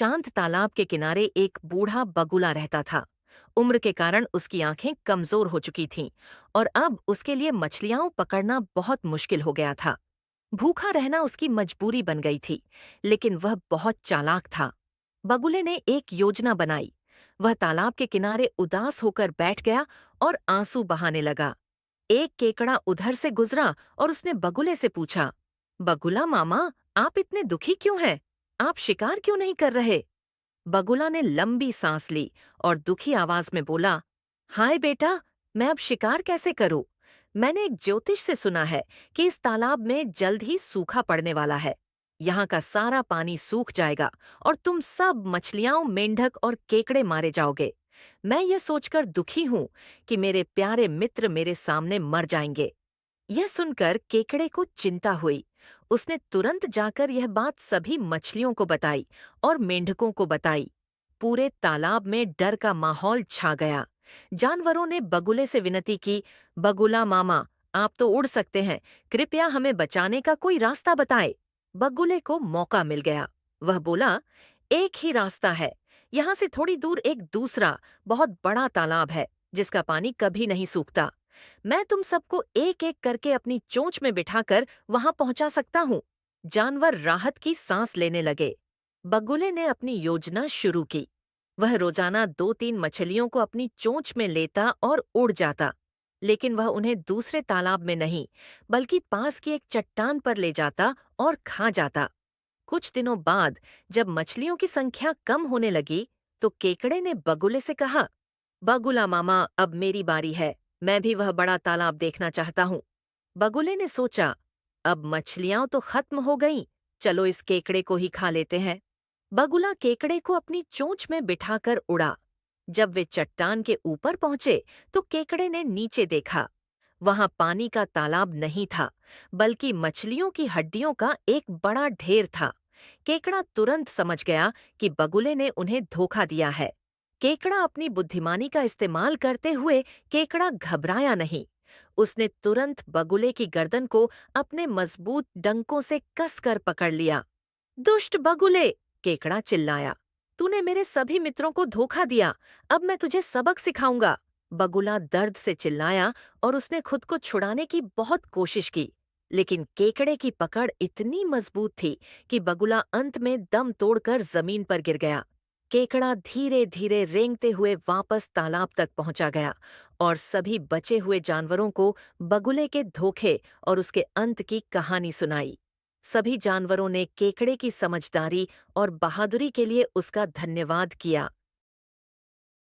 शांत तालाब के किनारे एक बूढ़ा बगुला रहता था। उम्र के कारण उसकी आंखें कमजोर हो चुकी थीं और अब उसके लिए मछलियां पकड़ना बहुत मुश्किल हो गया था। भूखा रहना उसकी मजबूरी बन गई थी, लेकिन वह बहुत चालाक था। बगुले ने एक योजना बनाई। वह तालाब के किनारे उदास होकर बैठ गया और आंसू बहाने लगा। एक केकड़ा उधर से गुजरा और उसने बगुले से पूछा, बगुला मामा, आप इतने दुखी क्यों हैं? आप शिकार क्यों नहीं कर रहे? बगुला ने लंबी सांस ली और दुखी आवाज में बोला, हाय बेटा, मैं अब शिकार कैसे करूं? मैंने एक ज्योतिष से सुना है कि इस तालाब में जल्द ही सूखा पड़ने वाला है। यहाँ का सारा पानी सूख जाएगा और तुम सब मछलियां, मेंढक और केकड़े मारे जाओगे। मैं ये सोचकर दुखी हूं कि मेरे प्यारे मित्र मेरे सामने मर जाएंगे। यह सुनकर केकड़े को चिंता हुई। उसने तुरंत जाकर यह बात सभी मछलियों को बताई और मेंढकों को बताई। पूरे तालाब में डर का माहौल छा गया। जानवरों ने बगुले से विनती की, बगुला मामा, आप तो उड़ सकते हैं, कृपया हमें बचाने का कोई रास्ता बताएं। बगुले को मौका मिल गया। वह बोला, एक ही रास्ता है। यहाँ से थोड़ी दूर एक दूसरा बहुत बड़ा तालाब है जिसका पानी कभी नहीं सूखता। मैं तुम सबको एक एक करके अपनी चोंच में बिठाकर वहां पहुंचा सकता हूँ। जानवर राहत की सांस लेने लगे। बगुले ने अपनी योजना शुरू की। वह रोजाना 2-3 मछलियों को अपनी चोंच में लेता और उड़ जाता, लेकिन वह उन्हें दूसरे तालाब में नहीं, बल्कि पास की एक चट्टान पर ले जाता और खा जाता। कुछ दिनों बाद जब मछलियों की संख्या कम होने लगी, तो केकड़े ने बगुले से कहा, बगुला मामा, अब मेरी बारी है। मैं भी वह बड़ा तालाब देखना चाहता हूँ। बगुले ने सोचा, अब मछलियां तो खत्म हो गईं, चलो इस केकड़े को ही खा लेते हैं। बगुला केकड़े को अपनी चोंच में बिठाकर उड़ा। जब वे चट्टान के ऊपर पहुंचे, तो केकड़े ने नीचे देखा। वहां पानी का तालाब नहीं था, बल्कि मछलियों की हड्डियों का एक बड़ा ढेर था। केकड़ा तुरंत समझ गया कि बगुले ने उन्हें धोखा दिया है। केकड़ा अपनी बुद्धिमानी का इस्तेमाल करते हुए केकड़ा घबराया नहीं। उसने तुरंत बगुले की गर्दन को अपने मजबूत डंकों से कसकर पकड़ लिया। दुष्ट बगुले! केकड़ा चिल्लाया। तूने मेरे सभी मित्रों को धोखा दिया। अब मैं तुझे सबक सिखाऊंगा। बगुला दर्द से चिल्लाया और उसने खुद को छुड़ाने की बहुत कोशिश की, लेकिन केकड़े की पकड़ इतनी मजबूत थी कि बगुला अंत में दम तोड़कर जमीन पर गिर गया। केकड़ा धीरे धीरे रेंगते हुए वापस तालाब तक पहुंचा गया और सभी बचे हुए जानवरों को बगुले के धोखे और उसके अंत की कहानी सुनाई। सभी जानवरों ने केकड़े की समझदारी और बहादुरी के लिए उसका धन्यवाद किया।